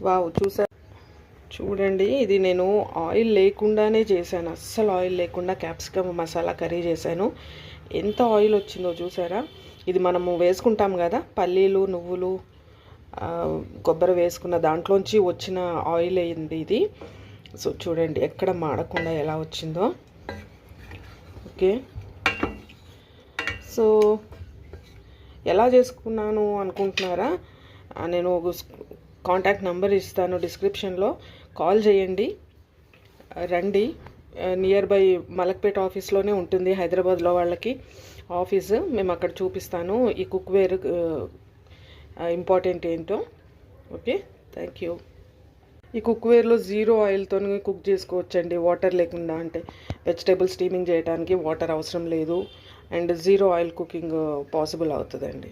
Wow, చూడండి, ఇది నేను ఆయిల్ లేకుండానే చేశాను. అస్సలు ఆయిల్ లేకుండా క్యాప్సికమ్ మసాలా కర్రీ చేశాను. ఎంత ఆయిల్ వచ్చిందో చూసారా. ఇది మనము వేసుకుంటాం కదా, పల్లీలు నువ్వులు కొబ్బరి వేసుకున్న దాంట్లోంచి వచ్చిన ఆయిల్ అయింది ఇది. సో చూడండి ఎక్కడ మాడకుండా ఎలా వచ్చిందో. ఓకే, సో ఎలా చేసుకున్నాను అనుకుంటున్నారా? నేను కాంటాక్ట్ నెంబర్ ఇస్తాను డిస్క్రిప్షన్లో, కాల్ చేయండి, రండి. నియర్ బై మలక్పేట ఆఫీస్లోనే ఉంటుంది హైదరాబాద్లో వాళ్ళకి ఆఫీసు. మేము అక్కడ చూపిస్తాను ఈ కుక్వేర్ ఇంపార్టెంట్ ఏంటో. Okay, thank you. ఈ కుక్వేర్లో 0 ఆయిల్తో కుక్ చేసుకోవచ్చండి, వాటర్ లేకుండా. అంటే వెజిటేబుల్ స్టీమింగ్ చేయడానికి వాటర్ అవసరం లేదు, అండ్ 0 ఆయిల్ కుకింగ్ పాసిబుల్ అవుతుందండి.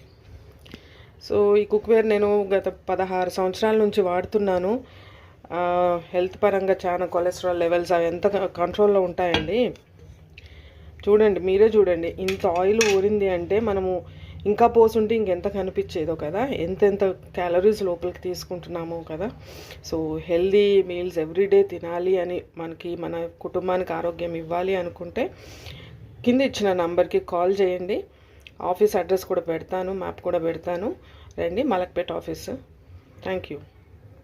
సో ఈ కుక్వేర్ నేను గత 16 సంవత్సరాల నుంచి వాడుతున్నాను. హెల్త్ పరంగా చాలా కొలెస్ట్రాల్ లెవెల్స్ అవి ఎంత కంట్రోల్లో ఉంటాయండి. చూడండి, మీరే చూడండి, ఇంత ఆయిల్ ఊరింది అంటే మనము ఇంకా పోసుంటే ఇంకెంత కనిపించేదో కదా, ఎంతెంత క్యాలరీస్ లోపలికి తీసుకుంటున్నామో కదా. సో హెల్దీ మీల్స్ ఎవ్రీడే తినాలి అని, మనకి మన కుటుంబానికి ఆరోగ్యం ఇవ్వాలి అనుకుంటే కింద ఇచ్చిన నంబర్కి కాల్ చేయండి. ఆఫీస్ అడ్రస్ కూడా పెడతాను, మ్యాప్ కూడా పెడతాను. రండి, మలక్పేట ఆఫీస్. Thank you.